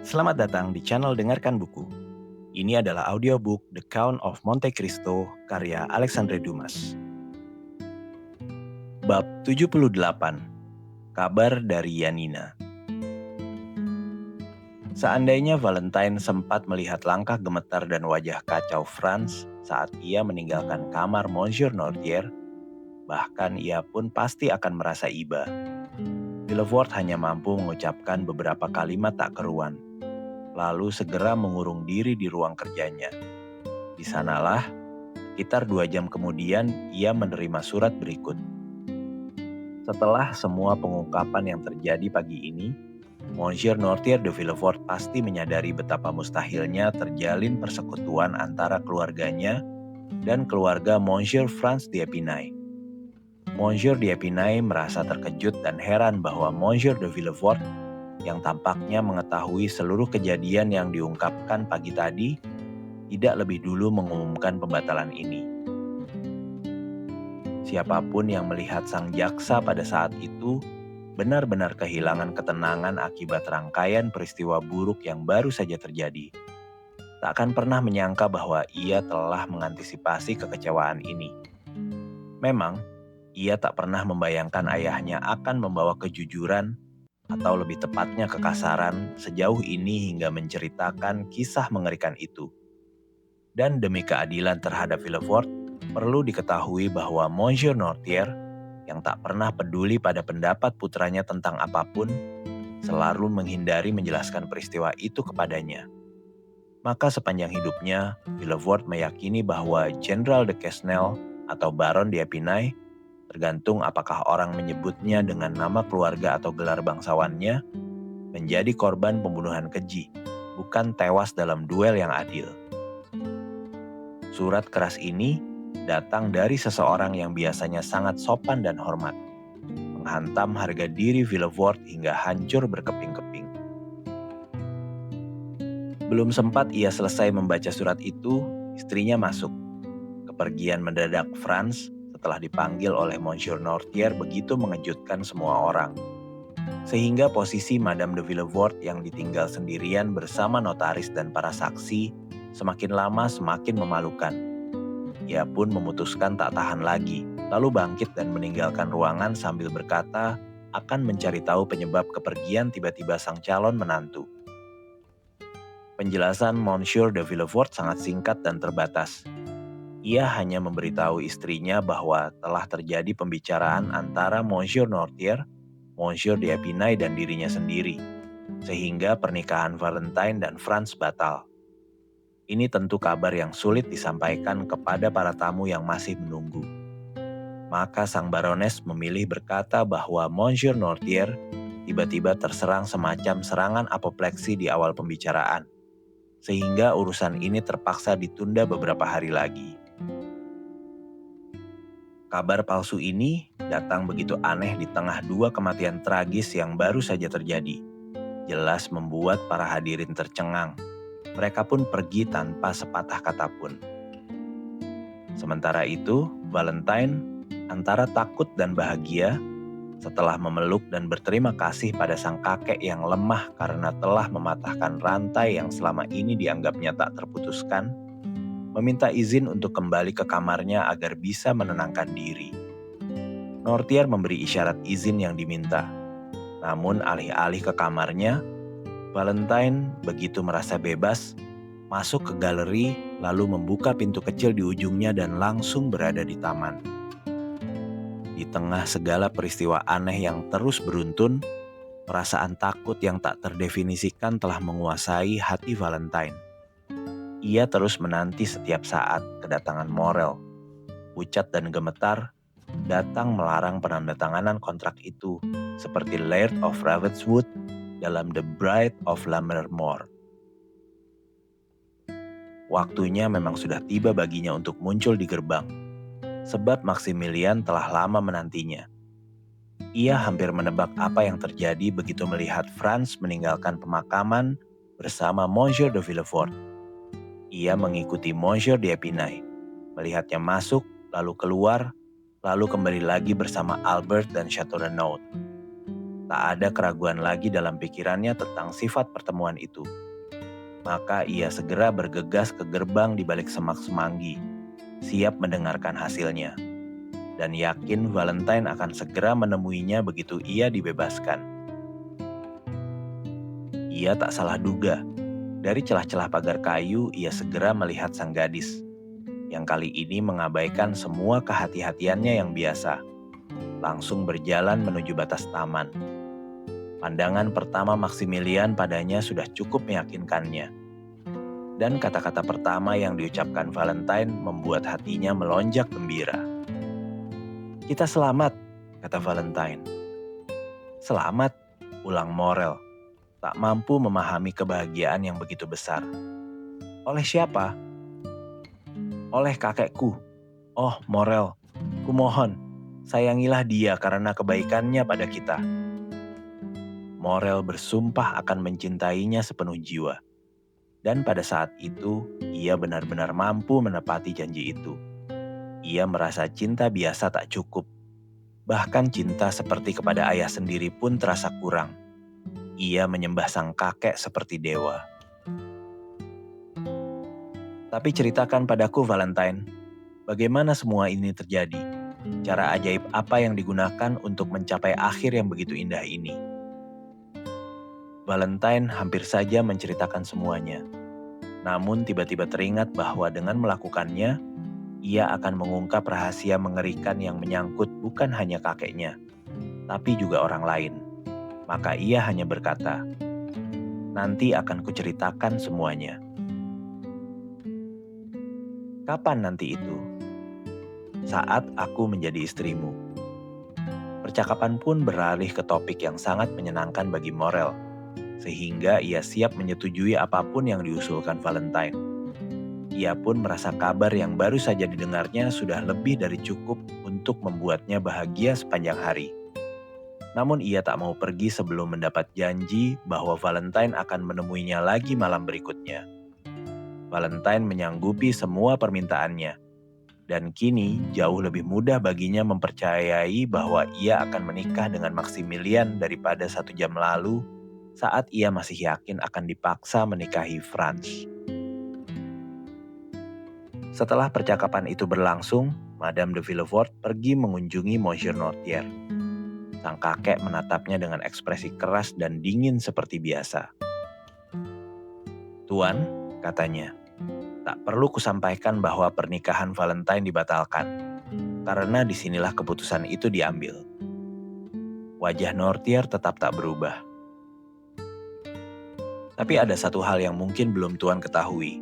Selamat datang di channel Dengarkan Buku. Ini adalah audiobook The Count of Monte Cristo karya Alexandre Dumas. Bab 78. Kabar dari Yanina. Seandainya Valentine sempat melihat langkah gemetar dan wajah kacau Franz saat ia meninggalkan kamar Monsieur Nortier, bahkan ia pun pasti akan merasa iba. Villefort hanya mampu mengucapkan beberapa kalimat tak keruan, lalu segera mengurung diri di ruang kerjanya. Di sanalah, sekitar 2 jam kemudian, ia menerima surat berikut. Setelah semua pengungkapan yang terjadi pagi ini, Monsieur Nortier de Villefort pasti menyadari betapa mustahilnya terjalin persekutuan antara keluarganya dan keluarga Monsieur Franz d'Épinay. Monsieur d'Épinay merasa terkejut dan heran bahwa Monsieur de Villefort yang tampaknya mengetahui seluruh kejadian yang diungkapkan pagi tadi tidak lebih dulu mengumumkan pembatalan ini. Siapapun yang melihat sang jaksa pada saat itu benar-benar kehilangan ketenangan akibat rangkaian peristiwa buruk yang baru saja terjadi. Tak akan pernah menyangka bahwa ia telah mengantisipasi kekecewaan ini. Memang, ia tak pernah membayangkan ayahnya akan membawa kejujuran atau lebih tepatnya kekasaran sejauh ini hingga menceritakan kisah mengerikan itu. Dan demi keadilan terhadap Villefort, perlu diketahui bahwa Monsieur Nortier yang tak pernah peduli pada pendapat putranya tentang apapun, selalu menghindari menjelaskan peristiwa itu kepadanya. Maka sepanjang hidupnya, Villefort meyakini bahwa Jenderal de Quesnel atau Baron d'Épinay, tergantung apakah orang menyebutnya dengan nama keluarga atau gelar bangsawannya, menjadi korban pembunuhan keji, bukan tewas dalam duel yang adil. Surat keras ini datang dari seseorang yang biasanya sangat sopan dan hormat, menghantam harga diri Villefort hingga hancur berkeping-keping. Belum sempat ia selesai membaca surat itu, istrinya masuk. Kepergian mendadak Franz setelah dipanggil oleh Monsieur Nortier begitu mengejutkan semua orang. Sehingga posisi Madame de Villefort yang ditinggal sendirian bersama notaris dan para saksi semakin lama semakin memalukan. Ia pun memutuskan tak tahan lagi, lalu bangkit dan meninggalkan ruangan sambil berkata akan mencari tahu penyebab kepergian tiba-tiba sang calon menantu. Penjelasan Monsieur de Villefort sangat singkat dan terbatas. Ia hanya memberitahu istrinya bahwa telah terjadi pembicaraan antara Monsieur Nortier, Monsieur d'Épinay dan dirinya sendiri, sehingga pernikahan Valentine dan Franz batal. Ini tentu kabar yang sulit disampaikan kepada para tamu yang masih menunggu. Maka sang barones memilih berkata bahwa Monsieur Nortier tiba-tiba terserang semacam serangan apopleksi di awal pembicaraan, sehingga urusan ini terpaksa ditunda beberapa hari lagi. Kabar palsu ini datang begitu aneh di tengah 2 kematian tragis yang baru saja terjadi. Jelas membuat para hadirin tercengang. Mereka pun pergi tanpa sepatah kata pun. Sementara itu, Valentine antara takut dan bahagia setelah memeluk dan berterima kasih pada sang kakek yang lemah karena telah mematahkan rantai yang selama ini dianggapnya tak terputuskan, meminta izin untuk kembali ke kamarnya agar bisa menenangkan diri. Nortier memberi isyarat izin yang diminta. Namun alih-alih ke kamarnya, Valentine begitu merasa bebas, masuk ke galeri lalu membuka pintu kecil di ujungnya dan langsung berada di taman. Di tengah segala peristiwa aneh yang terus beruntun, perasaan takut yang tak terdefinisikan telah menguasai hati Valentine. Ia terus menanti setiap saat kedatangan Morel. Pucat dan gemetar, datang melarang penandatanganan kontrak itu, seperti Laird of Ravenswood dalam The Bride of Lammermoor. Waktunya memang sudah tiba baginya untuk muncul di gerbang, sebab Maximilian telah lama menantinya. Ia hampir menebak apa yang terjadi begitu melihat Franz meninggalkan pemakaman bersama Monsieur de Villefort. Ia mengikuti Monsieur d'Épinay, melihatnya masuk, lalu keluar, lalu kembali lagi bersama Albert dan Chateau Renaud. Tak ada keraguan lagi dalam pikirannya tentang sifat pertemuan itu. Maka ia segera bergegas ke gerbang di balik semak semanggi, siap mendengarkan hasilnya. Dan yakin Valentine akan segera menemuinya begitu ia dibebaskan. Ia tak salah duga. Dari celah-celah pagar kayu, ia segera melihat sang gadis, yang kali ini mengabaikan semua kehati-hatiannya yang biasa. Langsung berjalan menuju batas taman. Pandangan pertama Maximilian padanya sudah cukup meyakinkannya. Dan kata-kata pertama yang diucapkan Valentine membuat hatinya melonjak gembira. "Kita selamat," kata Valentine. "Selamat," ulang Morel, tak mampu memahami kebahagiaan yang begitu besar. "Oleh siapa?" "Oleh kakekku." "Oh, Morel, kumohon, sayangilah dia karena kebaikannya pada kita." Morel bersumpah akan mencintainya sepenuh jiwa. Dan pada saat itu, ia benar-benar mampu menepati janji itu. Ia merasa cinta biasa tak cukup. Bahkan cinta seperti kepada ayah sendiri pun terasa kurang. Ia menyembah sang kakek seperti dewa. "Tapi ceritakan padaku, Valentine, bagaimana semua ini terjadi? Cara ajaib apa yang digunakan untuk mencapai akhir yang begitu indah ini?" Valentine hampir saja menceritakan semuanya. Namun tiba-tiba teringat bahwa dengan melakukannya, ia akan mengungkap rahasia mengerikan yang menyangkut bukan hanya kakeknya, tapi juga orang lain. Maka ia hanya berkata, "Nanti akan kuceritakan semuanya." "Kapan nanti itu?" "Saat aku menjadi istrimu." Percakapan pun beralih ke topik yang sangat menyenangkan bagi Morel, sehingga ia siap menyetujui apapun yang diusulkan Valentine. Ia pun merasa kabar yang baru saja didengarnya sudah lebih dari cukup untuk membuatnya bahagia sepanjang hari. Namun ia tak mau pergi sebelum mendapat janji bahwa Valentine akan menemuinya lagi malam berikutnya. Valentine menyanggupi semua permintaannya, dan kini jauh lebih mudah baginya mempercayai bahwa ia akan menikah dengan Maximilian daripada 1 jam lalu saat ia masih yakin akan dipaksa menikahi Franz. Setelah percakapan itu berlangsung, Madame de Villefort pergi mengunjungi Monsieur Noirtier. Sang kakek menatapnya dengan ekspresi keras dan dingin seperti biasa. "Tuan," katanya, "tak perlu kusampaikan bahwa pernikahan Valentine dibatalkan, karena disinilah keputusan itu diambil." Wajah Noirtier tetap tak berubah. "Tapi ada satu hal yang mungkin belum Tuan ketahui.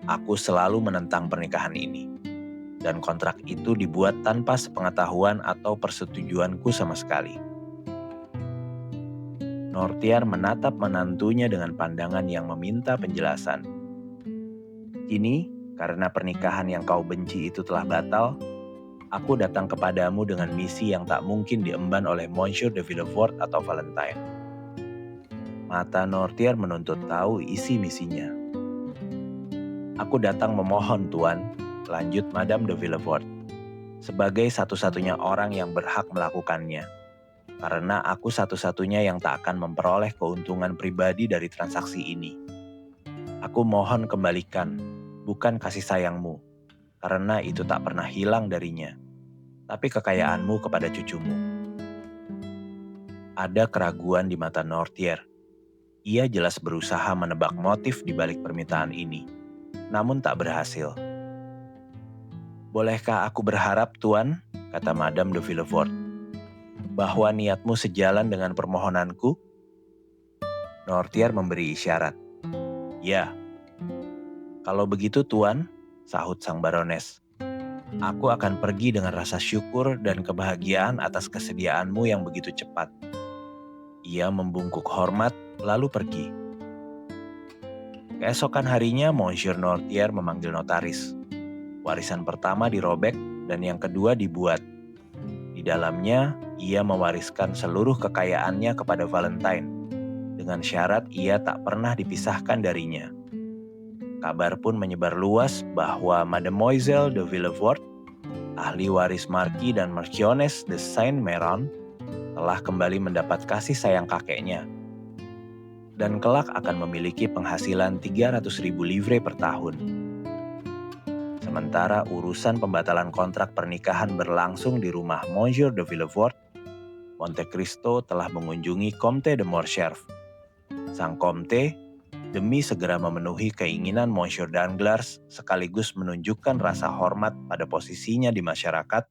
Aku selalu menentang pernikahan ini. Dan kontrak itu dibuat tanpa sepengetahuan atau persetujuanku sama sekali." Noirtier menatap menantunya dengan pandangan yang meminta penjelasan. "Kini, karena pernikahan yang kau benci itu telah batal, aku datang kepadamu dengan misi yang tak mungkin diemban oleh Monsieur de Villefort atau Valentine." Mata Noirtier menuntut tahu isi misinya. "Aku datang memohon, Tuan," lanjut Madame de Villefort, "sebagai satu-satunya orang yang berhak melakukannya. Karena aku satu-satunya yang tak akan memperoleh keuntungan pribadi dari transaksi ini. Aku mohon kembalikan, bukan kasih sayangmu, karena itu tak pernah hilang darinya, tapi kekayaanmu kepada cucumu." Ada keraguan di mata Noirtier. Ia jelas berusaha menebak motif di balik permintaan ini, namun tak berhasil. "Bolehkah aku berharap, Tuan," kata Madame de Villefort, "bahwa niatmu sejalan dengan permohonanku?" Noirtier memberi isyarat. "Ya." "Kalau begitu, Tuan," sahut sang barones, "aku akan pergi dengan rasa syukur dan kebahagiaan atas kesediaanmu yang begitu cepat." Ia membungkuk hormat, lalu pergi. Keesokan harinya, Monsieur Noirtier memanggil notaris. Warisan pertama dirobek dan yang kedua dibuat. Di dalamnya, ia mewariskan seluruh kekayaannya kepada Valentine, dengan syarat ia tak pernah dipisahkan darinya. Kabar pun menyebar luas bahwa Mademoiselle de Villefort, ahli waris Marquis dan Marchioness de Saint-Méran, telah kembali mendapat kasih sayang kakeknya dan kelak akan memiliki penghasilan 300.000 livre per tahun. Sementara urusan pembatalan kontrak pernikahan berlangsung di rumah Monsieur de Villefort, Monte Cristo telah mengunjungi Comte de Morcerf. Sang Comte, demi segera memenuhi keinginan Monsieur Danglars sekaligus menunjukkan rasa hormat pada posisinya di masyarakat,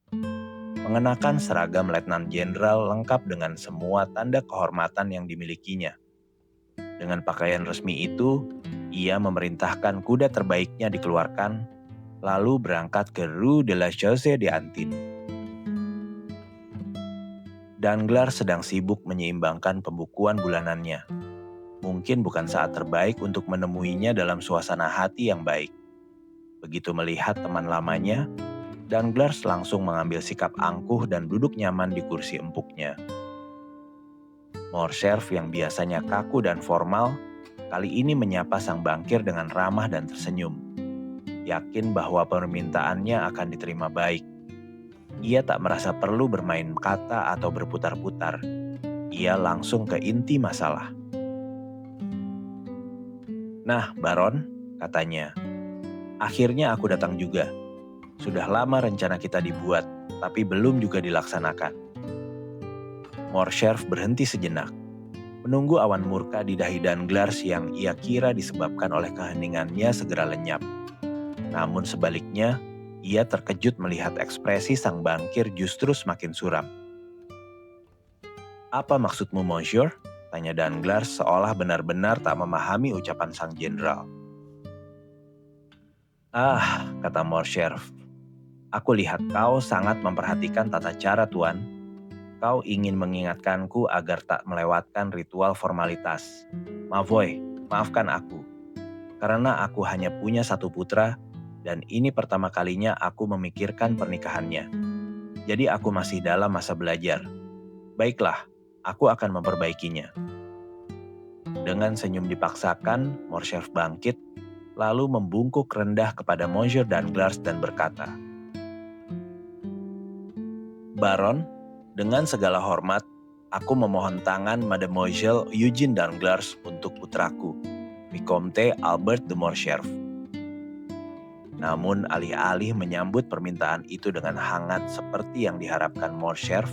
mengenakan seragam letnan jenderal lengkap dengan semua tanda kehormatan yang dimilikinya. Dengan pakaian resmi itu, ia memerintahkan kuda terbaiknya dikeluarkan, lalu berangkat ke Rue de la Chaussée d'Antin. Danglars sedang sibuk menyeimbangkan pembukuan bulanannya. Mungkin bukan saat terbaik untuk menemuinya dalam suasana hati yang baik. Begitu melihat teman lamanya, Danglars langsung mengambil sikap angkuh dan duduk nyaman di kursi empuknya. Morcerf yang biasanya kaku dan formal, kali ini menyapa sang bankir dengan ramah dan tersenyum. Yakin bahwa permintaannya akan diterima baik. Ia tak merasa perlu bermain kata atau berputar-putar. Ia langsung ke inti masalah. "Nah, Baron," katanya, "akhirnya aku datang juga. Sudah lama rencana kita dibuat, tapi belum juga dilaksanakan." Morcerf berhenti sejenak, menunggu awan murka di dahi Danglars yang ia kira disebabkan oleh keheningannya segera lenyap. Namun sebaliknya, ia terkejut melihat ekspresi sang bankir justru semakin suram. "Apa maksudmu, Monsieur?" tanya Danglars seolah benar-benar tak memahami ucapan sang jenderal. "Ah," kata Morcerf, "aku lihat kau sangat memperhatikan tata cara, Tuan. Kau ingin mengingatkanku agar tak melewatkan ritual formalitas. Ma foi, maafkan aku. Karena aku hanya punya satu putra, dan ini pertama kalinya aku memikirkan pernikahannya. Jadi aku masih dalam masa belajar. Baiklah, aku akan memperbaikinya." Dengan senyum dipaksakan, Morcerf bangkit, lalu membungkuk rendah kepada Monsieur Danglars dan berkata, "Baron, dengan segala hormat, aku memohon tangan Mademoiselle Eugene Danglars untuk putraku, Vicomte Albert de Morcerf." Namun alih-alih menyambut permintaan itu dengan hangat seperti yang diharapkan Morcerf,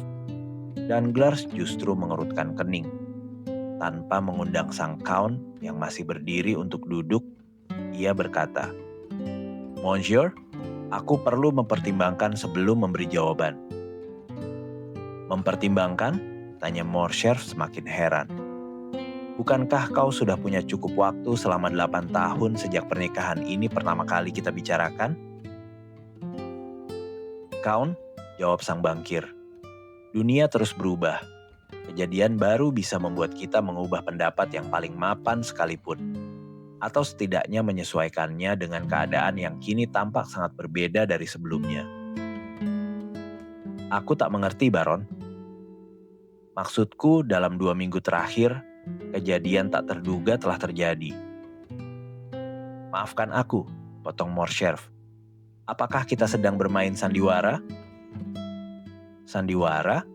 Danglars justru mengerutkan kening. Tanpa mengundang sang Count yang masih berdiri untuk duduk, ia berkata, "Monsieur, aku perlu mempertimbangkan sebelum memberi jawaban." "Mempertimbangkan?" tanya Morcerf semakin heran. "Bukankah kau sudah punya cukup waktu selama 8 tahun sejak pernikahan ini pertama kali kita bicarakan?" "Count," jawab sang bankir, "dunia terus berubah. Kejadian baru bisa membuat kita mengubah pendapat yang paling mapan sekalipun, atau setidaknya menyesuaikannya dengan keadaan yang kini tampak sangat berbeda dari sebelumnya." "Aku tak mengerti, Baron." "Maksudku dalam 2 minggu terakhir, kejadian tak terduga telah terjadi." "Maafkan aku," potong Morcerf. "Apakah kita sedang bermain sandiwara?" "Sandiwara?"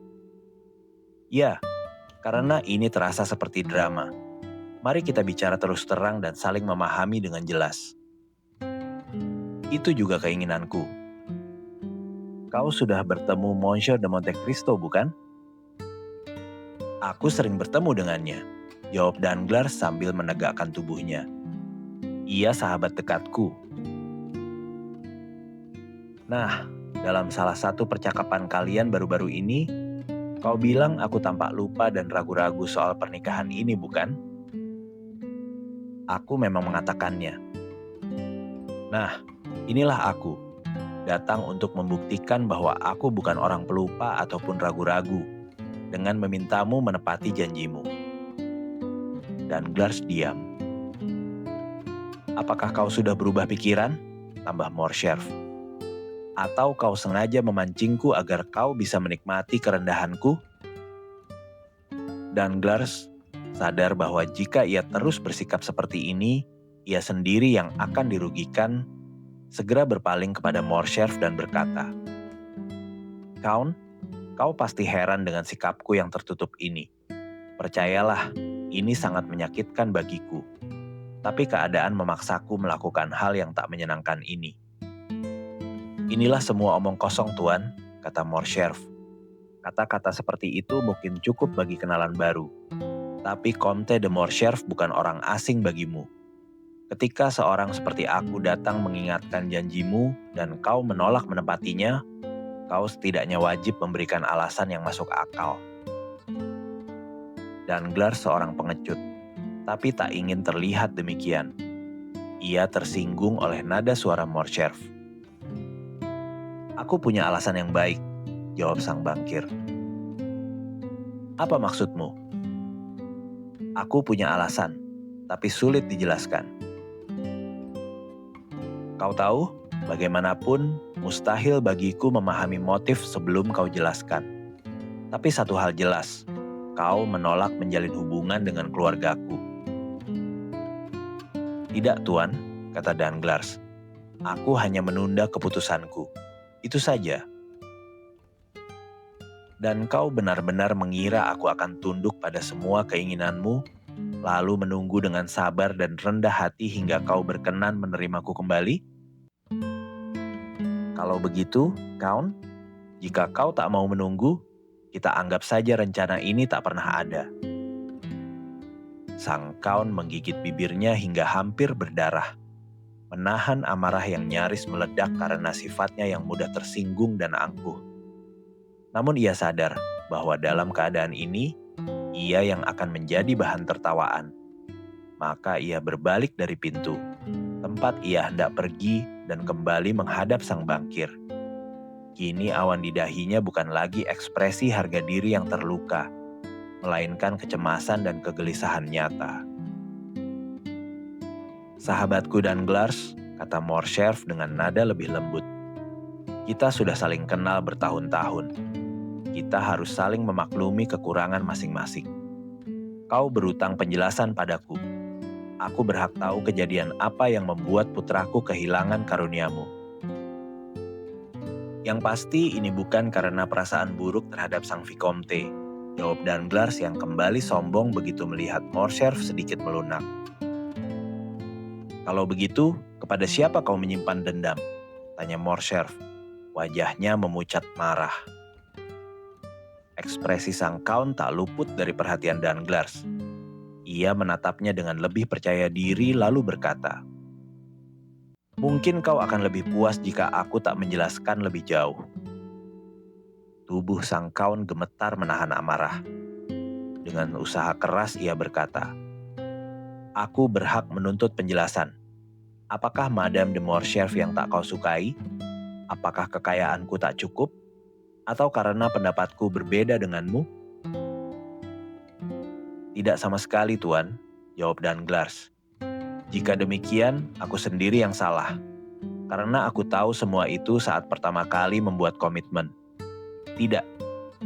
"Ya, karena ini terasa seperti drama. Mari kita bicara terus terang dan saling memahami dengan jelas." "Itu juga keinginanku." "Kau sudah bertemu Monsieur de Monte Cristo, bukan?" "Aku sering bertemu dengannya," jawab Danglars sambil menegakkan tubuhnya. "Ia sahabat dekatku." "Nah, dalam salah satu percakapan kalian baru-baru ini, kau bilang aku tampak lupa dan ragu-ragu soal pernikahan ini, bukan?" "Aku memang mengatakannya." "Nah, inilah aku, datang untuk membuktikan bahwa aku bukan orang pelupa ataupun ragu-ragu, dengan memintamu menepati janjimu." Danglars diam. "Apakah kau sudah berubah pikiran?" tambah Morcerf. "Atau kau sengaja memancingku agar kau bisa menikmati kerendahanku?" Danglars sadar bahwa jika ia terus bersikap seperti ini, ia sendiri yang akan dirugikan, segera berpaling kepada Morcerf dan berkata, "Count, Kau pasti heran dengan sikapku yang tertutup ini. Percayalah, ini sangat menyakitkan bagiku. Tapi keadaan memaksaku melakukan hal yang tak menyenangkan ini. Inilah semua omong kosong, Tuan, kata Morcerf. Kata-kata seperti itu mungkin cukup bagi kenalan baru. Tapi Comte de Morcerf bukan orang asing bagimu. Ketika seorang seperti aku datang mengingatkan janjimu dan kau menolak menepatinya, kau setidaknya wajib memberikan alasan yang masuk akal. Danglars seorang pengecut, tapi tak ingin terlihat demikian. Ia tersinggung oleh nada suara Morcerf. Aku punya alasan yang baik, jawab sang bankir. Apa maksudmu? Aku punya alasan, tapi sulit dijelaskan. Kau tahu, bagaimanapun mustahil bagiku memahami motif sebelum kau jelaskan. Tapi satu hal jelas, kau menolak menjalin hubungan dengan keluargaku. Tidak, Tuan, kata Danglars. Aku hanya menunda keputusanku. Itu saja. Dan kau benar-benar mengira aku akan tunduk pada semua keinginanmu, lalu menunggu dengan sabar dan rendah hati hingga kau berkenan menerimaku kembali? Kalau begitu, Count, jika kau tak mau menunggu, kita anggap saja rencana ini tak pernah ada. Sang Count menggigit bibirnya hingga hampir berdarah, menahan amarah yang nyaris meledak karena sifatnya yang mudah tersinggung dan angkuh. Namun ia sadar bahwa dalam keadaan ini, ia yang akan menjadi bahan tertawaan. Maka ia berbalik dari pintu, tempat ia hendak pergi dan kembali menghadap sang bankir. Kini awan di dahinya bukan lagi ekspresi harga diri yang terluka, melainkan kecemasan dan kegelisahan nyata. Sahabatku Danglars, kata Morcerf dengan nada lebih lembut. Kita sudah saling kenal bertahun-tahun. Kita harus saling memaklumi kekurangan masing-masing. Kau berutang penjelasan padaku. Aku berhak tahu kejadian apa yang membuat putraku kehilangan karuniamu. Yang pasti ini bukan karena perasaan buruk terhadap sang Vicomte, jawab Danglars yang kembali sombong begitu melihat Morcerf sedikit melunak. Kalau begitu, kepada siapa kau menyimpan dendam? Tanya Morcerf. Wajahnya memucat marah. Ekspresi sang Count tak luput dari perhatian Danglars. Ia menatapnya dengan lebih percaya diri lalu berkata, mungkin kau akan lebih puas jika aku tak menjelaskan lebih jauh. Tubuh sang Count gemetar menahan amarah. Dengan usaha keras ia berkata, aku berhak menuntut penjelasan. Apakah Madame de Morcerf yang tak kau sukai? Apakah kekayaanku tak cukup? Atau karena pendapatku berbeda denganmu? Tidak sama sekali, Tuan, jawab Danglars. Jika demikian, aku sendiri yang salah. Karena aku tahu semua itu saat pertama kali membuat komitmen. Tidak,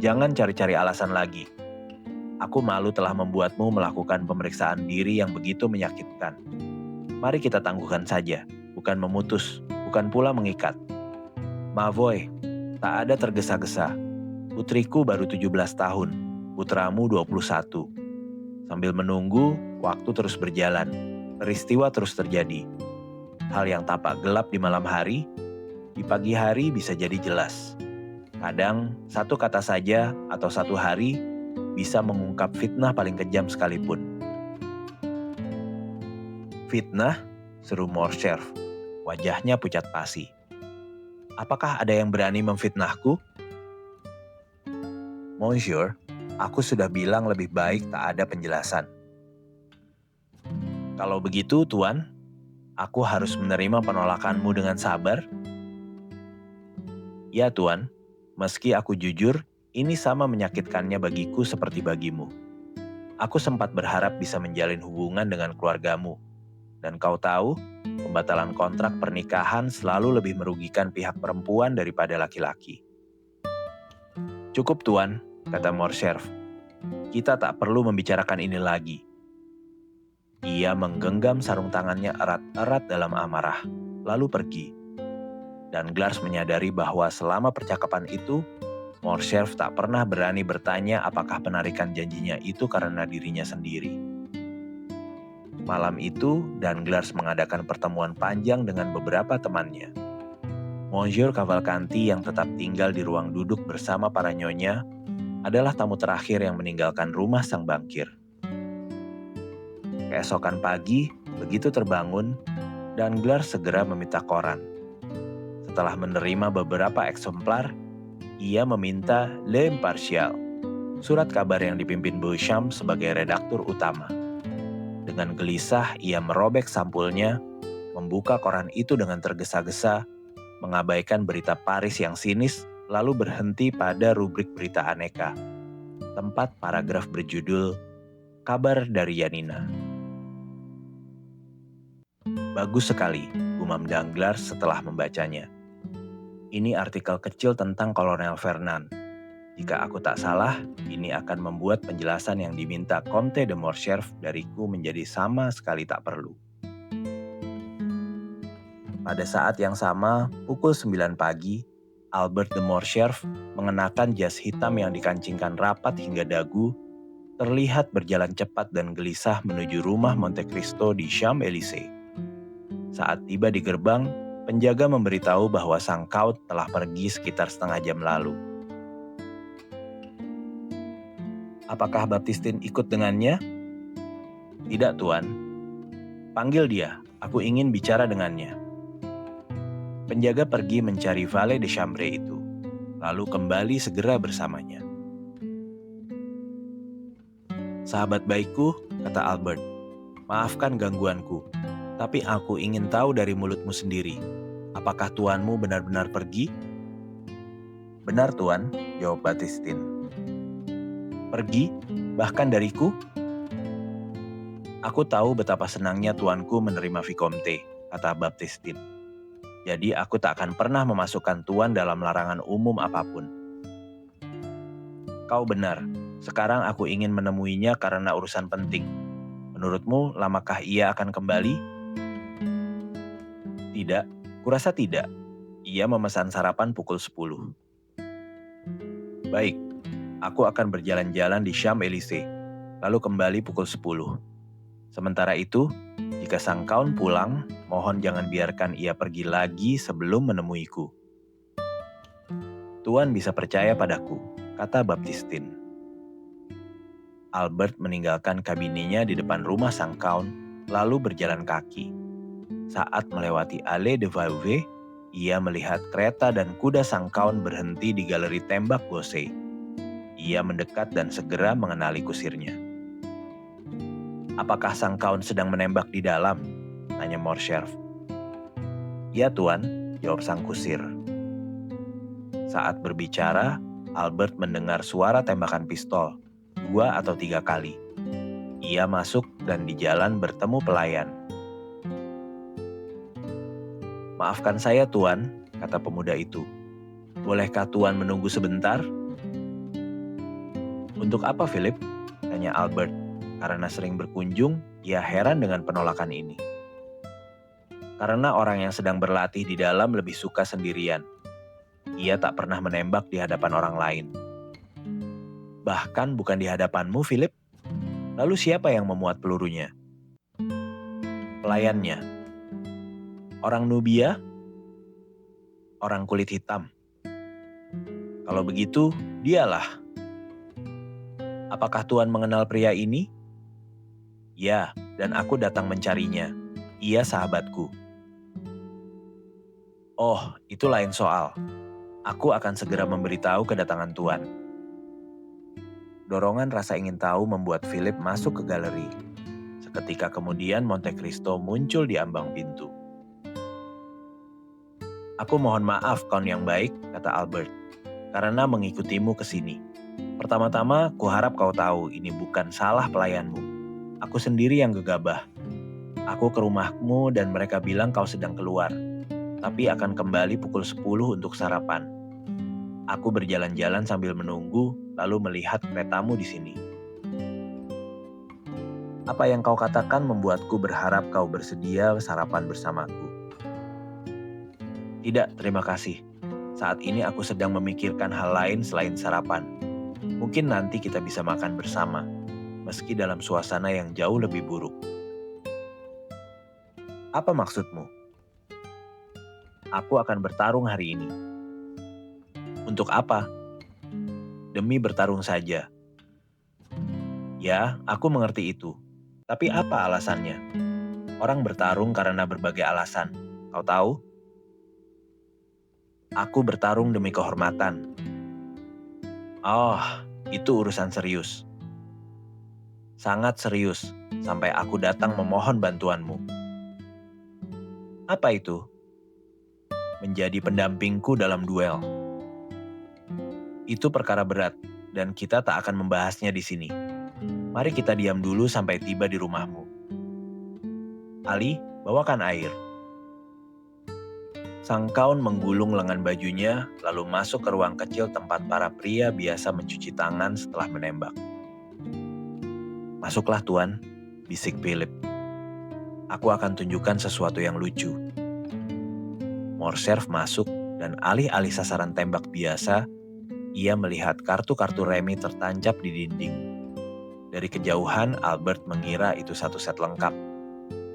jangan cari-cari alasan lagi. Aku malu telah membuatmu melakukan pemeriksaan diri yang begitu menyakitkan. Mari kita tangguhkan saja, bukan memutus, bukan pula mengikat. Mavoy, tak ada tergesa-gesa. Putriku baru 17 tahun, putramu 21. Sambil menunggu, waktu terus berjalan. Peristiwa terus terjadi. Hal yang tampak gelap di malam hari, di pagi hari bisa jadi jelas. Kadang, satu kata saja atau satu hari bisa mengungkap fitnah paling kejam sekalipun. Fitnah? Seru Morcerf. Wajahnya pucat pasi. Apakah ada yang berani memfitnahku? Monsieur, aku sudah bilang lebih baik tak ada penjelasan. Kalau begitu, Tuan, aku harus menerima penolakanmu dengan sabar? Ya, Tuan, meski aku jujur, ini sama menyakitkannya bagiku seperti bagimu. Aku sempat berharap bisa menjalin hubungan dengan keluargamu. Dan kau tahu, pembatalan kontrak pernikahan selalu lebih merugikan pihak perempuan daripada laki-laki. Cukup, Tuan, kata Morcerf. Kita tak perlu membicarakan ini lagi. Ia menggenggam sarung tangannya erat-erat dalam amarah, lalu pergi. Danglars menyadari bahwa selama percakapan itu, Morcerf tak pernah berani bertanya apakah penarikan janjinya itu karena dirinya sendiri. Malam itu, Danglars mengadakan pertemuan panjang dengan beberapa temannya. Monsieur Cavalcanti yang tetap tinggal di ruang duduk bersama para nyonya adalah tamu terakhir yang meninggalkan rumah sang bankir. Keesokan pagi, begitu terbangun, Danglars segera meminta koran. Setelah menerima beberapa eksemplar, ia meminta L'Impartial, surat kabar yang dipimpin Beauchamp sebagai redaktur utama. Dengan gelisah, ia merobek sampulnya, membuka koran itu dengan tergesa-gesa, mengabaikan berita Paris yang sinis, lalu berhenti pada rubrik berita aneka. Tempat paragraf berjudul, Kabar dari Yanina. Bagus sekali, gumam Danglars setelah membacanya. Ini artikel kecil tentang Kolonel Fernand. Jika aku tak salah, ini akan membuat penjelasan yang diminta Comte de Morcerf dariku menjadi sama sekali tak perlu. Pada saat yang sama, pukul 9 pagi, Albert de Morcerf mengenakan jas hitam yang dikancingkan rapat hingga dagu, terlihat berjalan cepat dan gelisah menuju rumah Monte Cristo di Champs-Élysées. Saat tiba di gerbang, penjaga memberitahu bahwa sang Count telah pergi sekitar setengah jam lalu. Apakah Baptistine ikut dengannya? Tidak, Tuan. Panggil dia, aku ingin bicara dengannya. Penjaga pergi mencari valet de chambre itu, lalu kembali segera bersamanya. Sahabat baikku, kata Albert, maafkan gangguanku, tapi aku ingin tahu dari mulutmu sendiri, apakah tuanmu benar-benar pergi? Benar, Tuan, jawab Baptistine. Pergi, bahkan dariku? Aku tahu betapa senangnya tuanku menerima Vicomte, kata Baptistine. Jadi aku tak akan pernah memasukkan tuan dalam larangan umum apapun. Kau benar, sekarang aku ingin menemuinya karena urusan penting. Menurutmu, lamakah ia akan kembali? Tidak, kurasa tidak. Ia memesan sarapan pukul 10. Baik, aku akan berjalan-jalan di Champs-Élysées, lalu kembali pukul 10. Sementara itu, jika sang Count pulang, mohon jangan biarkan ia pergi lagi sebelum menemuiku. Tuan bisa percaya padaku, kata Baptistine. Albert meninggalkan kabinetnya di depan rumah sang Count, lalu berjalan kaki. Saat melewati Allée de Vauve, ia melihat kereta dan kuda sang Count berhenti di galeri tembak Gaussy. Ia mendekat dan segera mengenali kusirnya. Apakah sang Count sedang menembak di dalam? Tanya Morcerf. Ya, Tuan, jawab sang kusir. Saat berbicara, Albert mendengar suara tembakan pistol, 2 atau 3 kali. Ia masuk dan di jalan bertemu pelayan. Maafkan saya, Tuan, kata pemuda itu. Bolehkah Tuan menunggu sebentar? Untuk apa, Philip? Tanya Albert. Karena sering berkunjung, ia heran dengan penolakan ini. Karena orang yang sedang berlatih di dalam lebih suka sendirian. Ia tak pernah menembak di hadapan orang lain. Bahkan bukan di hadapanmu, Philip. Lalu siapa yang memuat pelurunya? Pelayannya. Orang Nubia? Orang kulit hitam? Kalau begitu, dialah. Apakah Tuan mengenal pria ini? Ya, dan aku datang mencarinya. Ia sahabatku. Oh, itu lain soal. Aku akan segera memberitahu kedatangan Tuan. Dorongan rasa ingin tahu membuat Philip masuk ke galeri. Seketika kemudian Monte Cristo muncul di ambang pintu. Aku mohon maaf, Count yang baik, kata Albert, karena mengikutimu ke sini. Pertama-tama, kuharap kau tahu ini bukan salah pelayanmu. Aku sendiri yang gegabah. Aku ke rumahmu dan mereka bilang kau sedang keluar, tapi akan kembali pukul 10 untuk sarapan. Aku berjalan-jalan sambil menunggu, lalu melihat keretamu di sini. Apa yang kau katakan membuatku berharap kau bersedia sarapan bersamaku. Tidak, terima kasih. Saat ini aku sedang memikirkan hal lain selain sarapan. Mungkin nanti kita bisa makan bersama, meski dalam suasana yang jauh lebih buruk. Apa maksudmu? Aku akan bertarung hari ini. Untuk apa? Demi bertarung saja. Ya, aku mengerti itu. Tapi apa alasannya? Orang bertarung karena berbagai alasan. Kau tahu? Aku bertarung demi kehormatan. Oh, itu urusan serius. Sangat serius, sampai aku datang memohon bantuanmu. Apa itu? Menjadi pendampingku dalam duel. Itu perkara berat, dan kita tak akan membahasnya di sini. Mari kita diam dulu sampai tiba di rumahmu. Ali, bawakan air. Sang kaun menggulung lengan bajunya, lalu masuk ke ruang kecil tempat para pria biasa mencuci tangan setelah menembak. Masuklah tuan, bisik Philip. Aku akan tunjukkan sesuatu yang lucu. Morcerf masuk dan alih-alih sasaran tembak biasa, ia melihat kartu-kartu remi tertancap di dinding. Dari kejauhan, Albert mengira itu satu set lengkap.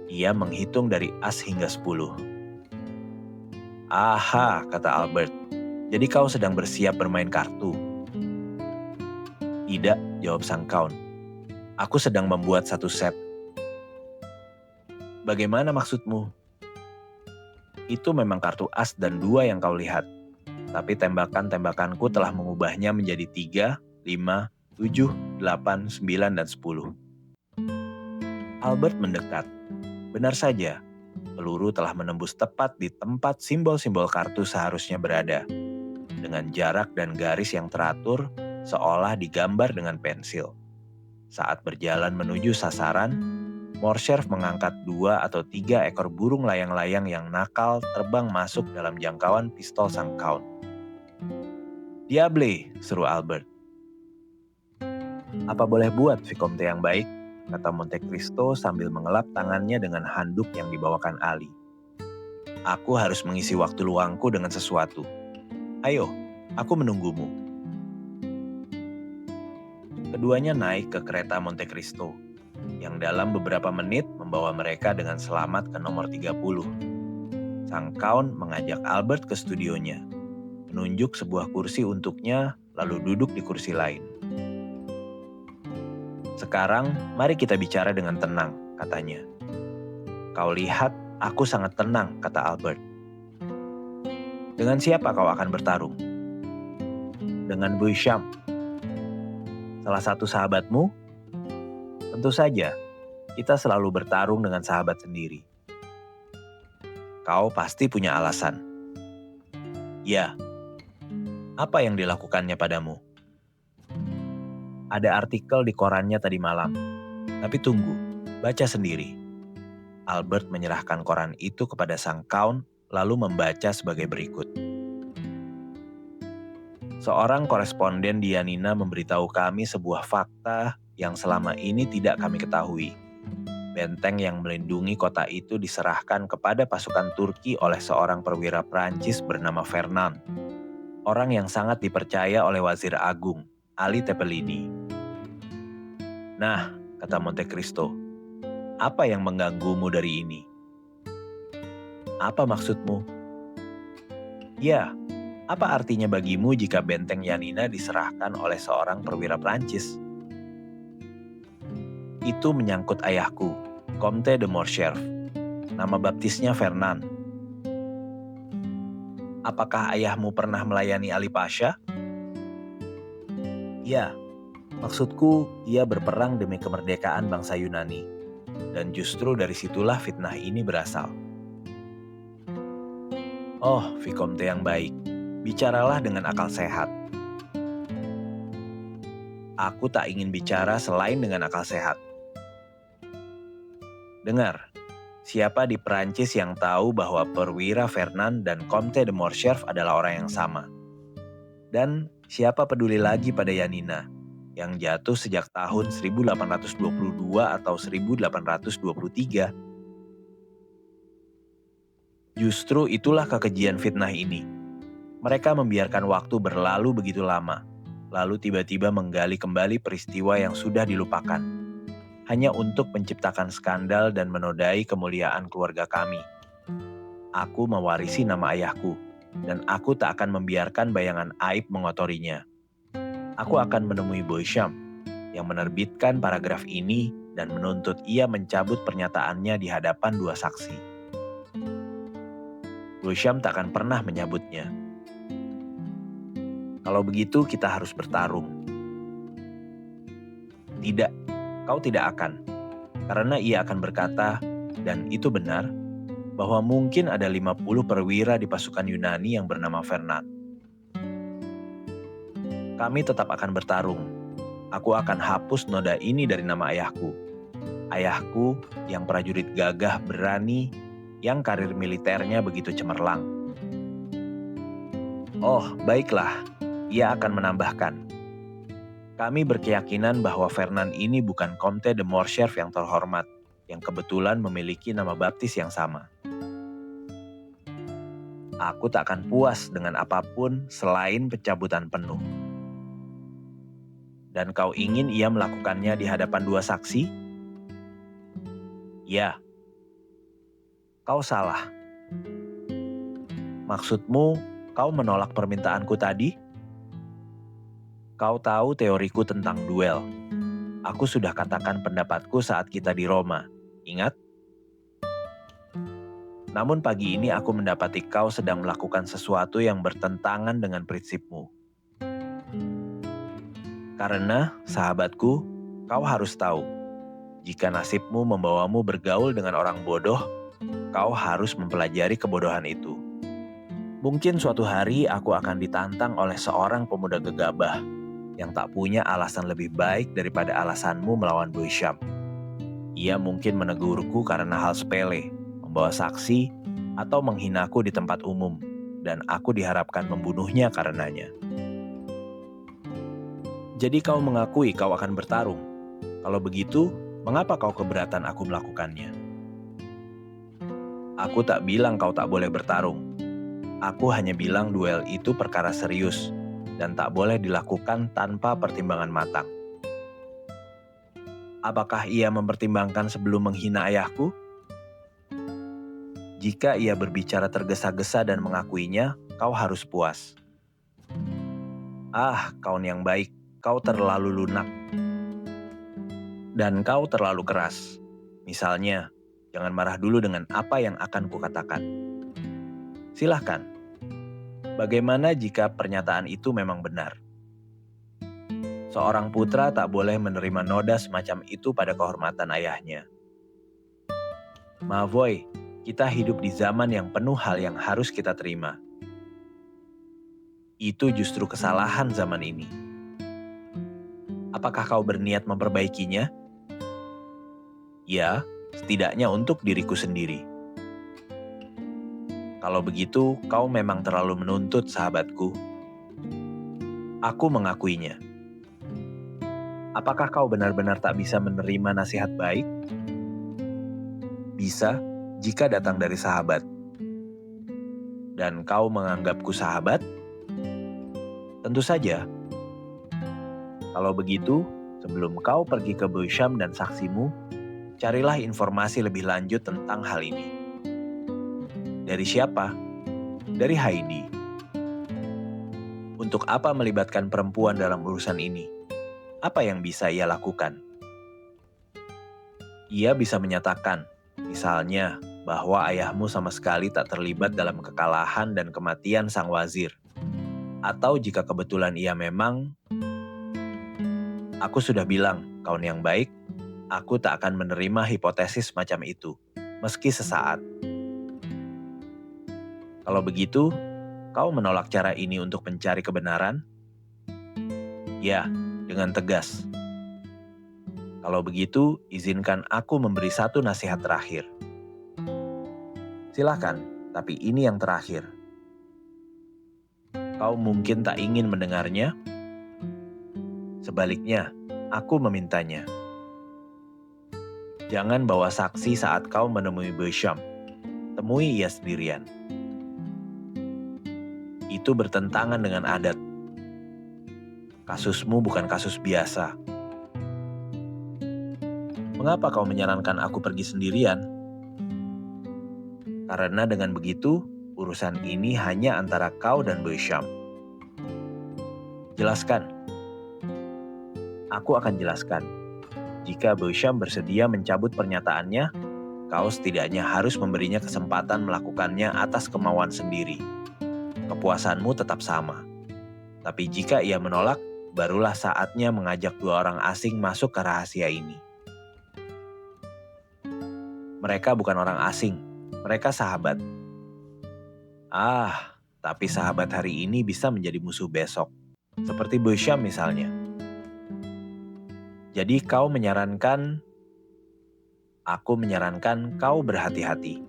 Ia menghitung dari as hingga 10. Aha, kata Albert. Jadi kau sedang bersiap bermain kartu? Tidak, jawab sang kaun. Aku sedang membuat satu set. Bagaimana maksudmu? Itu memang kartu as dan 2 yang kau lihat. Tapi tembakan-tembakanku telah mengubahnya menjadi 3, 5, 7, 8, 9, dan 10. Albert mendekat. Benar saja, peluru telah menembus tepat di tempat simbol-simbol kartu seharusnya berada. Dengan jarak dan garis yang teratur, seolah digambar dengan pensil. Saat berjalan menuju sasaran, Morcerf mengangkat 2 atau 3 ekor burung layang-layang yang nakal terbang masuk dalam jangkauan pistol sang kaun. Diable, seru Albert. Apa boleh buat, Vicomte yang baik? Kata Monte Cristo sambil mengelap tangannya dengan handuk yang dibawakan Ali. Aku harus mengisi waktu luangku dengan sesuatu. Ayo, aku menunggumu. Keduanya naik ke kereta Monte Cristo, yang dalam beberapa menit membawa mereka dengan selamat ke nomor 30. Sang kaun mengajak Albert ke studionya, menunjuk sebuah kursi untuknya, lalu duduk di kursi lain. Sekarang, mari kita bicara dengan tenang, katanya. Kau lihat, aku sangat tenang, kata Albert. Dengan siapa kau akan bertarung? Dengan Beauchamp. Salah satu sahabatmu? Tentu saja, kita selalu bertarung dengan sahabat sendiri. Kau pasti punya alasan. Ya, apa yang dilakukannya padamu? Ada artikel di korannya tadi malam. Tapi tunggu, baca sendiri. Albert menyerahkan koran itu kepada sang kaun, lalu membaca sebagai berikut. Seorang koresponden di Yanina memberitahu kami sebuah fakta yang selama ini tidak kami ketahui. Benteng yang melindungi kota itu diserahkan kepada pasukan Turki oleh seorang perwira Prancis bernama Fernand. Orang yang sangat dipercaya oleh Wazir Agung, Ali Tepelini. Nah, kata Monte Cristo, apa yang mengganggumu dari ini? Apa maksudmu? Ya, apa artinya bagimu jika benteng Yanina diserahkan oleh seorang perwira Prancis? Itu menyangkut ayahku, Comte de Morcerf. Nama baptisnya Fernand. Apakah ayahmu pernah melayani Ali Pasha? Ya, maksudku ia berperang demi kemerdekaan bangsa Yunani. Dan justru dari situlah fitnah ini berasal. Oh, Vicomte yang baik, bicaralah dengan akal sehat. Aku tak ingin bicara selain dengan akal sehat. Dengar, siapa di Perancis yang tahu bahwa perwira Fernand dan Comte de Morcerf adalah orang yang sama? Dan siapa peduli lagi pada Yanina, yang jatuh sejak tahun 1822 atau 1823? Justru itulah kekejian fitnah ini. Mereka membiarkan waktu berlalu begitu lama, lalu tiba-tiba menggali kembali peristiwa yang sudah dilupakan, hanya untuk menciptakan skandal dan menodai kemuliaan keluarga kami. Aku mewarisi nama ayahku, dan aku tak akan membiarkan bayangan aib mengotorinya. Aku akan menemui Boysham yang menerbitkan paragraf ini dan menuntut ia mencabut pernyataannya di hadapan dua saksi. Boysham tak akan pernah menyabutnya. Kalau begitu kita harus bertarung. Tidak, kau tidak akan. Karena ia akan berkata, dan itu benar, bahwa mungkin ada 50 perwira di pasukan Yunani yang bernama Fernand. Kami tetap akan bertarung. Aku akan hapus noda ini dari nama ayahku. Ayahku yang prajurit gagah berani, yang karir militernya begitu cemerlang. Oh, baiklah, ia akan menambahkan. Kami berkeyakinan bahwa Fernand ini bukan Comte de Morcerf yang terhormat, yang kebetulan memiliki nama baptis yang sama. Aku tak akan puas dengan apapun selain pencabutan penuh. Dan kau ingin ia melakukannya di hadapan dua saksi? Ya. Kau salah. Maksudmu, kau menolak permintaanku tadi? Kau tahu teoriku tentang duel. Aku sudah katakan pendapatku saat kita di Roma. Ingat? Namun pagi ini aku mendapati kau sedang melakukan sesuatu yang bertentangan dengan prinsipmu. Karena, sahabatku, kau harus tahu, jika nasibmu membawamu bergaul dengan orang bodoh, kau harus mempelajari kebodohan itu. Mungkin suatu hari aku akan ditantang oleh seorang pemuda gegabah yang tak punya alasan lebih baik daripada alasanmu melawan Boysham. Ia mungkin menegurku karena hal sepele, membawa saksi, atau menghinaku di tempat umum, dan aku diharapkan membunuhnya karenanya. Jadi kau mengakui kau akan bertarung. Kalau begitu, mengapa kau keberatan aku melakukannya? Aku tak bilang kau tak boleh bertarung. Aku hanya bilang duel itu perkara serius, dan tak boleh dilakukan tanpa pertimbangan matang. Apakah ia mempertimbangkan sebelum menghina ayahku? Jika ia berbicara tergesa-gesa dan mengakuinya, kau harus puas. Ah, kawan yang baik, kau terlalu lunak. Dan kau terlalu keras. Misalnya, jangan marah dulu dengan apa yang akan kukatakan. Silahkan. Bagaimana jika pernyataan itu memang benar? Seorang putra tak boleh menerima noda semacam itu pada kehormatan ayahnya. Mavoy, kita hidup di zaman yang penuh hal yang harus kita terima. Itu justru kesalahan zaman ini. Apakah kau berniat memperbaikinya? Ya, setidaknya untuk diriku sendiri. Kalau begitu, kau memang terlalu menuntut, sahabatku. Aku mengakuinya. Apakah kau benar-benar tak bisa menerima nasihat baik? Bisa, jika datang dari sahabat. Dan kau menganggapku sahabat? Tentu saja. Kalau begitu, sebelum kau pergi ke Boysham dan saksimu, carilah informasi lebih lanjut tentang hal ini. Dari siapa? Dari Heidi. Untuk apa melibatkan perempuan dalam urusan ini? Apa yang bisa ia lakukan? Ia bisa menyatakan, misalnya, bahwa ayahmu sama sekali tak terlibat dalam kekalahan dan kematian sang wazir. Atau jika kebetulan ia memang, aku sudah bilang, kawan yang baik, aku tak akan menerima hipotesis macam itu, meski sesaat. Kalau begitu, kau menolak cara ini untuk mencari kebenaran? Ya, dengan tegas. Kalau begitu, izinkan aku memberi satu nasihat terakhir. Silakan, tapi ini yang terakhir. Kau mungkin tak ingin mendengarnya? Sebaliknya, aku memintanya. Jangan bawa saksi saat kau menemui Boysham. Temui ia sendirian. itu bertentangan dengan adat. Kasusmu bukan kasus biasa. Mengapa kau menyarankan aku pergi sendirian? Karena dengan begitu, urusan ini hanya antara kau dan Beauchamp. Jelaskan. Aku akan jelaskan. Jika Beauchamp bersedia mencabut pernyataannya, kau setidaknya harus memberinya kesempatan melakukannya atas kemauan sendiri. Kepuasanmu tetap sama. Tapi jika ia menolak, barulah saatnya mengajak dua orang asing masuk ke rahasia ini. Mereka bukan orang asing, mereka sahabat. Tapi sahabat hari ini bisa menjadi musuh besok. Seperti Beauchamp misalnya. Jadi aku menyarankan kau berhati-hati.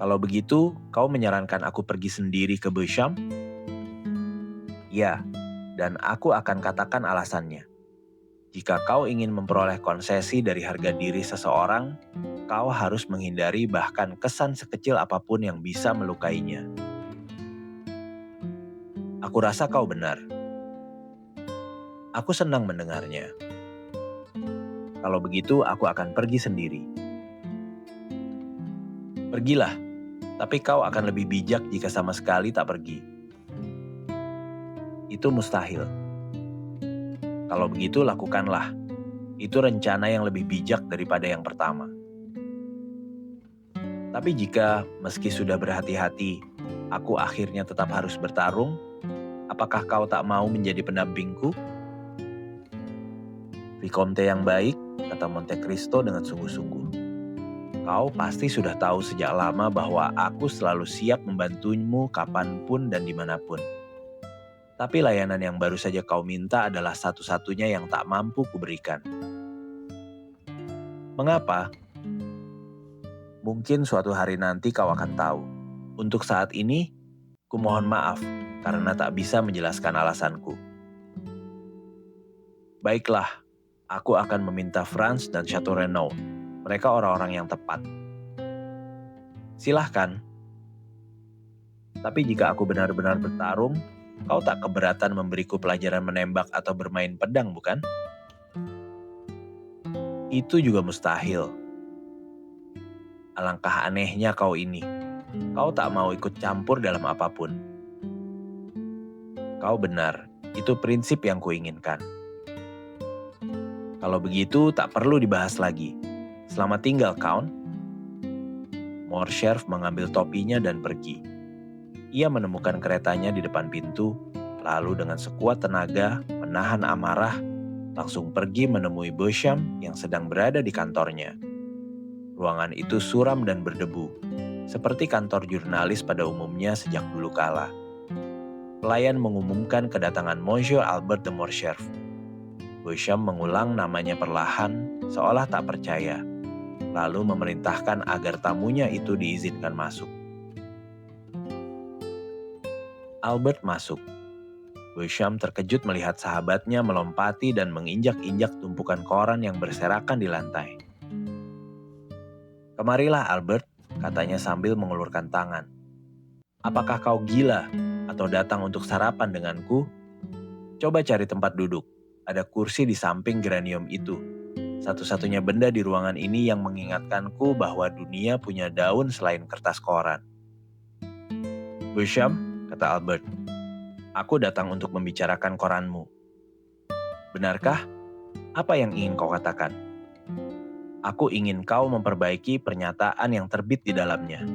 Kalau begitu, kau menyarankan aku pergi sendiri ke Beauchamp? Ya, dan aku akan katakan alasannya. Jika kau ingin memperoleh konsesi dari harga diri seseorang, kau harus menghindari bahkan kesan sekecil apapun yang bisa melukainya. Aku rasa kau benar. Aku senang mendengarnya. Kalau begitu, aku akan pergi sendiri. Pergilah, tapi kau akan lebih bijak jika sama sekali tak pergi. Itu mustahil. Kalau begitu, lakukanlah. Itu rencana yang lebih bijak daripada yang pertama. Tapi jika, meski sudah berhati-hati, aku akhirnya tetap harus bertarung, apakah kau tak mau menjadi pendampingku? Vicomte yang baik, kata Monte Cristo dengan sungguh-sungguh. Kau pasti sudah tahu sejak lama bahwa aku selalu siap membantumu kapanpun dan dimanapun. Tapi layanan yang baru saja kau minta adalah satu-satunya yang tak mampu kuberikan. Mengapa? Mungkin suatu hari nanti kau akan tahu. Untuk saat ini, kumohon maaf karena tak bisa menjelaskan alasanku. Baiklah, aku akan meminta Franz dan Chateau Renaud. Mereka orang-orang yang tepat. Silahkan. Tapi jika aku benar-benar bertarung, kau tak keberatan memberiku pelajaran menembak atau bermain pedang, bukan? Itu juga mustahil. Alangkah anehnya kau ini. Kau tak mau ikut campur dalam apapun. Kau benar, itu prinsip yang kuinginkan. Kalau begitu, tak perlu dibahas lagi. Selamat tinggal, Count. Morcerf mengambil topinya dan pergi. Ia menemukan keretanya di depan pintu, lalu dengan sekuat tenaga menahan amarah, langsung pergi menemui Beauchamp yang sedang berada di kantornya. Ruangan itu suram dan berdebu, seperti kantor jurnalis pada umumnya sejak dulu kala. Pelayan mengumumkan kedatangan Monsieur Albert de Morcerf. Beauchamp mengulang namanya perlahan, seolah tak percaya, lalu memerintahkan agar tamunya itu diizinkan masuk. Albert masuk. Beauchamp terkejut melihat sahabatnya melompati dan menginjak-injak tumpukan koran yang berserakan di lantai. "Kemarilah Albert," katanya sambil mengulurkan tangan. "Apakah kau gila atau datang untuk sarapan denganku? Coba cari tempat duduk. Ada kursi di samping geranium itu. Satu-satunya benda di ruangan ini yang mengingatkanku bahwa dunia punya daun selain kertas koran." "Beauchamp," kata Albert, "aku datang untuk membicarakan koranmu." "Benarkah? Apa yang ingin kau katakan?" "Aku ingin kau memperbaiki pernyataan yang terbit di dalamnya."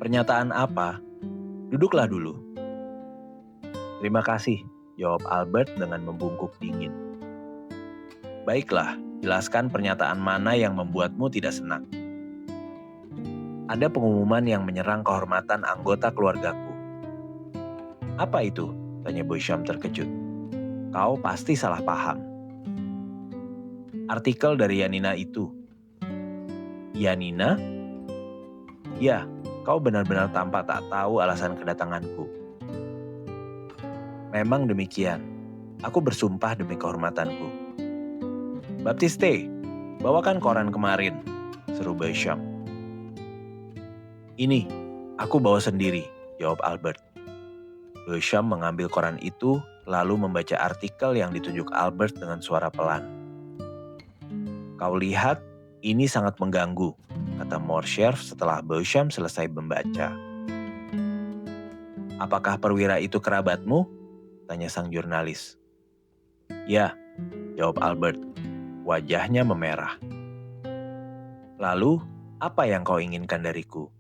"Pernyataan apa? Duduklah dulu." "Terima kasih," jawab Albert dengan membungkuk dingin. "Baiklah, jelaskan pernyataan mana yang membuatmu tidak senang." "Ada pengumuman yang menyerang kehormatan anggota keluargaku." "Apa itu?" tanya Beauchamp terkejut. "Kau pasti salah paham." "Artikel dari Yanina itu." "Yanina?" "Ya, kau benar-benar tampak tak tahu alasan kedatanganku." "Memang demikian. Aku bersumpah demi kehormatanku." "Baptiste, bawakan koran kemarin," seru Beauchamp. "Ini," Aku bawa sendiri, jawab Albert. Beauchamp mengambil koran itu lalu membaca artikel yang ditunjuk Albert dengan suara pelan. Kau lihat, ini sangat mengganggu, kata Morcerf setelah Beauchamp selesai membaca. Apakah perwira itu kerabatmu? Tanya sang jurnalis. Ya, jawab Albert. Wajahnya memerah. Lalu, apa yang kau inginkan dariku?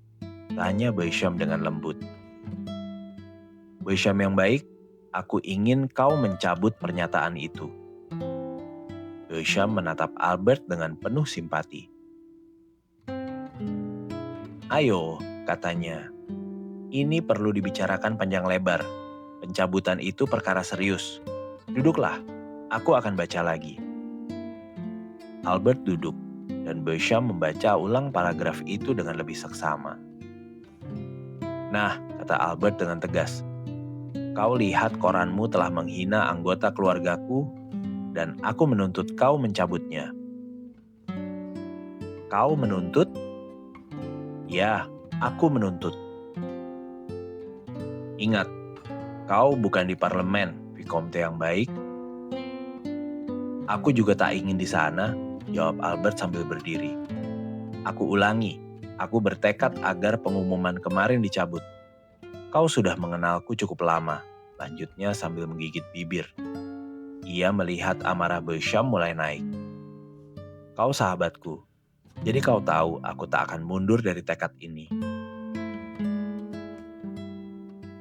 Tanya Beauchamp dengan lembut. Beauchamp yang baik, aku ingin kau mencabut pernyataan itu. Beauchamp menatap Albert dengan penuh simpati. Ayo, katanya. Ini perlu dibicarakan panjang lebar. Pencabutan itu perkara serius. Duduklah, aku akan baca lagi. Albert duduk, dan Beauchamp membaca ulang paragraf itu dengan lebih seksama. Nah, kata Albert dengan tegas, kau lihat koranmu telah menghina anggota keluargaku, dan aku menuntut kau mencabutnya. Kau menuntut? Ya, aku menuntut. Ingat, kau bukan di parlemen, Vicomte yang baik. Aku juga tak ingin di sana, jawab Albert sambil berdiri. Aku ulangi, aku bertekad agar pengumuman kemarin dicabut. Kau sudah mengenalku cukup lama, lanjutnya sambil menggigit bibir. Ia melihat amarah Beauchamp mulai naik. Kau sahabatku, jadi kau tahu aku tak akan mundur dari tekad ini.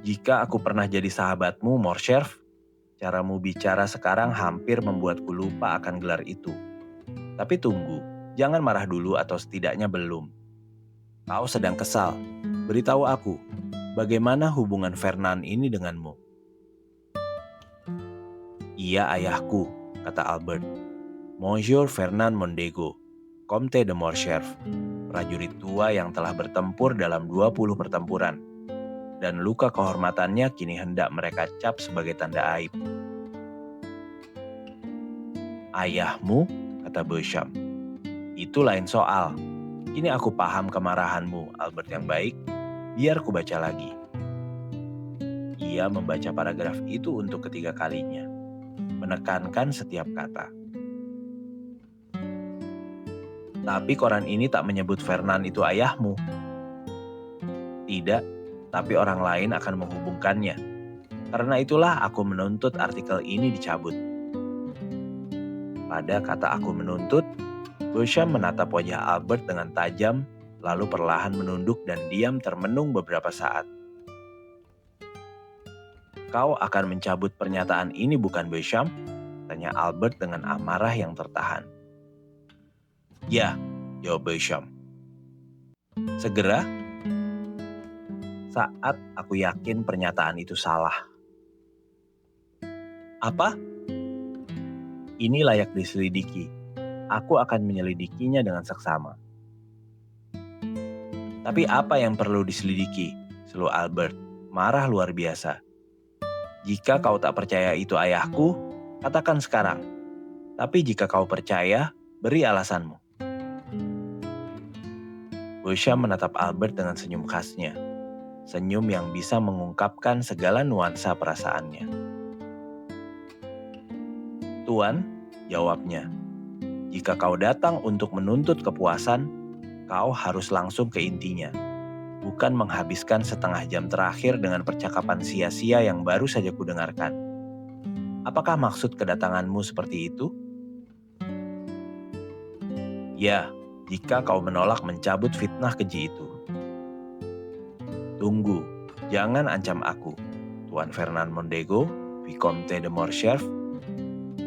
Jika aku pernah jadi sahabatmu, Morcerf, caramu bicara sekarang hampir membuatku lupa akan gelar itu. Tapi tunggu, jangan marah dulu atau setidaknya belum. Kau sedang kesal. Beritahu aku, bagaimana hubungan Fernand ini denganmu? Ia ayahku, kata Albert. Monsieur Fernand Mondego, Comte de Morcerf, prajurit tua yang telah bertempur dalam 20 pertempuran. Dan luka kehormatannya kini hendak mereka cap sebagai tanda aib. Ayahmu, kata Beauchamp. Itu lain soal. Kini aku paham kemarahanmu, Albert yang baik. Biar ku baca lagi. Ia membaca paragraf itu untuk ketiga kalinya, menekankan setiap kata. Tapi koran ini tak menyebut Fernand itu ayahmu. Tidak, tapi orang lain akan menghubungkannya. Karena itulah aku menuntut artikel ini dicabut. Pada kata aku menuntut, Beauchamp menatap wajah Albert dengan tajam, lalu perlahan menunduk dan diam termenung beberapa saat. Kau akan mencabut pernyataan ini bukan Beauchamp? Tanya Albert dengan amarah yang tertahan. Ya, jawab Beauchamp. Segera? Saat aku yakin pernyataan itu salah. Apa? Ini layak diselidiki. Aku akan menyelidikinya dengan seksama. Tapi apa yang perlu diselidiki? Seru Albert, marah luar biasa. Jika kau tak percaya itu ayahku, katakan sekarang. Tapi jika kau percaya, beri alasanmu. Beauchamp menatap Albert dengan senyum khasnya. Senyum yang bisa mengungkapkan segala nuansa perasaannya. Tuan, jawabnya, jika kau datang untuk menuntut kepuasan, kau harus langsung ke intinya. Bukan menghabiskan setengah jam terakhir dengan percakapan sia-sia yang baru saja kudengarkan. Apakah maksud kedatanganmu seperti itu? Ya, jika kau menolak mencabut fitnah keji itu. Tunggu, jangan ancam aku, Tuan Fernand Mondego, Vicomte de Morcerf.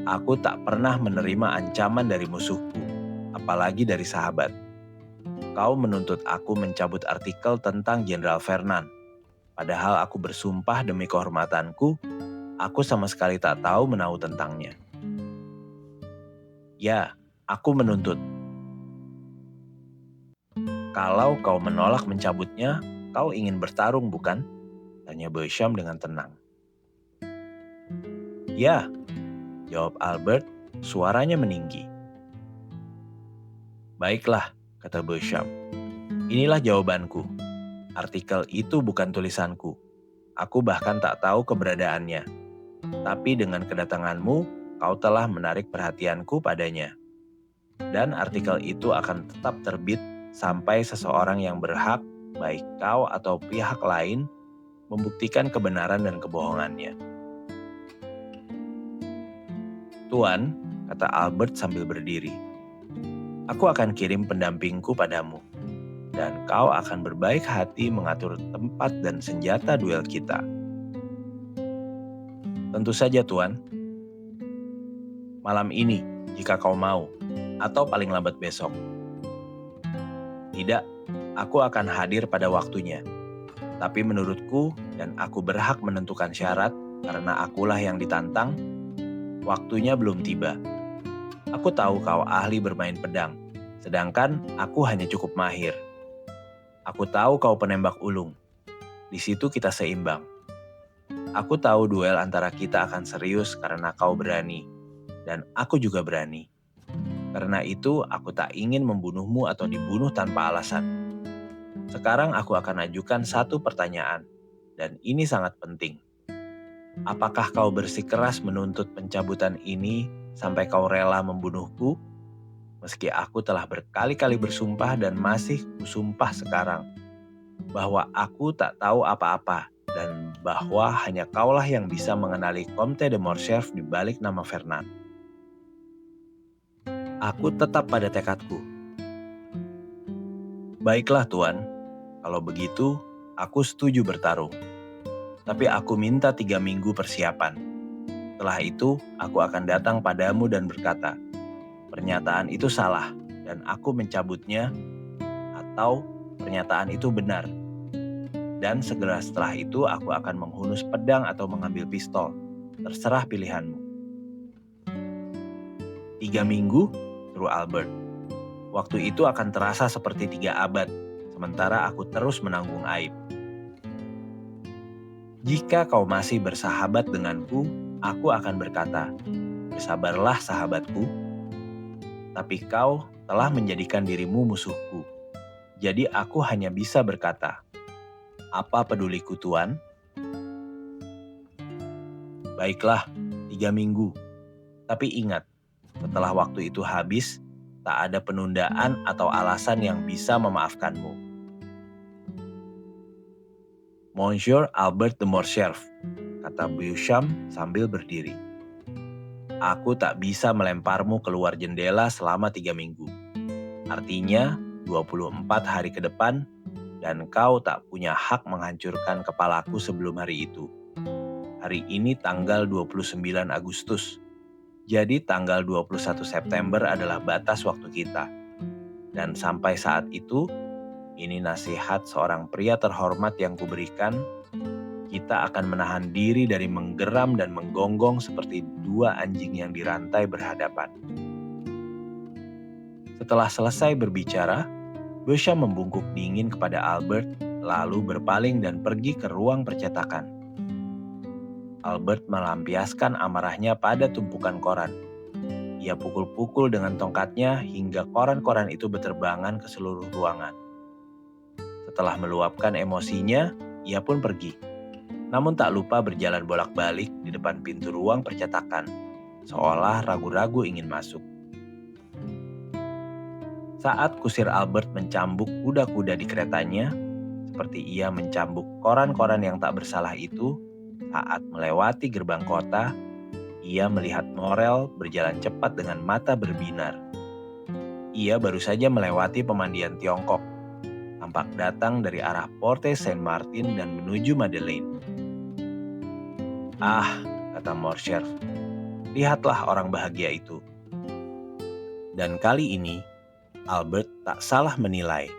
Aku tak pernah menerima ancaman dari musuhku, apalagi dari sahabat. Kau menuntut aku mencabut artikel tentang Jenderal Fernand. Padahal aku bersumpah demi kehormatanku, aku sama sekali tak tahu menahu tentangnya. Ya, aku menuntut. Kalau kau menolak mencabutnya, kau ingin bertarung bukan? Tanya Beauchamp dengan tenang. Ya, jawab Albert, suaranya meninggi. Baiklah, kata Beauchamp. Inilah jawabanku. Artikel itu bukan tulisanku. Aku bahkan tak tahu keberadaannya. Tapi dengan kedatanganmu, kau telah menarik perhatianku padanya. Dan artikel itu akan tetap terbit sampai seseorang yang berhak, baik kau atau pihak lain, membuktikan kebenaran dan kebohongannya. Tuan, kata Albert sambil berdiri, aku akan kirim pendampingku padamu, dan kau akan berbaik hati mengatur tempat dan senjata duel kita. Tentu saja, Tuan. Malam ini, jika kau mau, atau paling lambat besok. Tidak, aku akan hadir pada waktunya. Tapi menurutku, dan aku berhak menentukan syarat karena akulah yang ditantang, waktunya belum tiba. Aku tahu kau ahli bermain pedang, sedangkan aku hanya cukup mahir. Aku tahu kau penembak ulung. Di situ kita seimbang. Aku tahu duel antara kita akan serius karena kau berani, dan aku juga berani. Karena itu, aku tak ingin membunuhmu atau dibunuh tanpa alasan. Sekarang aku akan ajukan satu pertanyaan, dan ini sangat penting. Apakah kau bersikeras menuntut pencabutan ini sampai kau rela membunuhku? Meski aku telah berkali-kali bersumpah dan masih kusumpah sekarang, bahwa aku tak tahu apa-apa, dan bahwa hanya kaulah yang bisa mengenali Comte de Morcerf di balik nama Fernand. Aku tetap pada tekadku. Baiklah, Tuan. Kalau begitu, aku setuju bertarung. Tapi aku minta 3 minggu persiapan. Setelah itu, aku akan datang padamu dan berkata, pernyataan itu salah dan aku mencabutnya, atau pernyataan itu benar. Dan segera setelah itu aku akan menghunus pedang atau mengambil pistol. Terserah pilihanmu. 3 minggu? Seru Albert. Waktu itu akan terasa seperti 3 abad, sementara aku terus menanggung aib. Jika kau masih bersahabat denganku, aku akan berkata, bersabarlah sahabatku. Tapi kau telah menjadikan dirimu musuhku. Jadi aku hanya bisa berkata, apa peduliku, Tuan? Baiklah, 3 minggu. Tapi ingat, setelah waktu itu habis, tak ada penundaan atau alasan yang bisa memaafkanmu. Monsieur Albert de Morcerf, kata Beauchamp sambil berdiri. Aku tak bisa melemparmu keluar jendela selama 3 minggu. Artinya 24 hari ke depan, dan kau tak punya hak menghancurkan kepalaku sebelum hari itu. Hari ini tanggal 29 Agustus. Jadi tanggal 21 September adalah batas waktu kita. Dan sampai saat itu, ini nasihat seorang pria terhormat yang kuberikan, kita akan menahan diri dari menggeram dan menggonggong seperti 2 anjing yang dirantai berhadapan. Setelah selesai berbicara, Beauchamp membungkuk dingin kepada Albert, lalu berpaling dan pergi ke ruang percetakan. Albert melampiaskan amarahnya pada tumpukan koran. Ia pukul-pukul dengan tongkatnya hingga koran-koran itu berterbangan ke seluruh ruangan. Setelah meluapkan emosinya, ia pun pergi. Namun tak lupa berjalan bolak-balik di depan pintu ruang percetakan, seolah ragu-ragu ingin masuk. Saat kusir Albert mencambuk kuda-kuda di keretanya, seperti ia mencambuk koran-koran yang tak bersalah itu, saat melewati gerbang kota, ia melihat Morel berjalan cepat dengan mata berbinar. Ia baru saja melewati pemandian Tiongkok, tampak datang dari arah Porte Saint-Martin dan menuju Madeleine. Ah, kata Morcerf, lihatlah orang bahagia itu. Dan kali ini, Albert tak salah menilai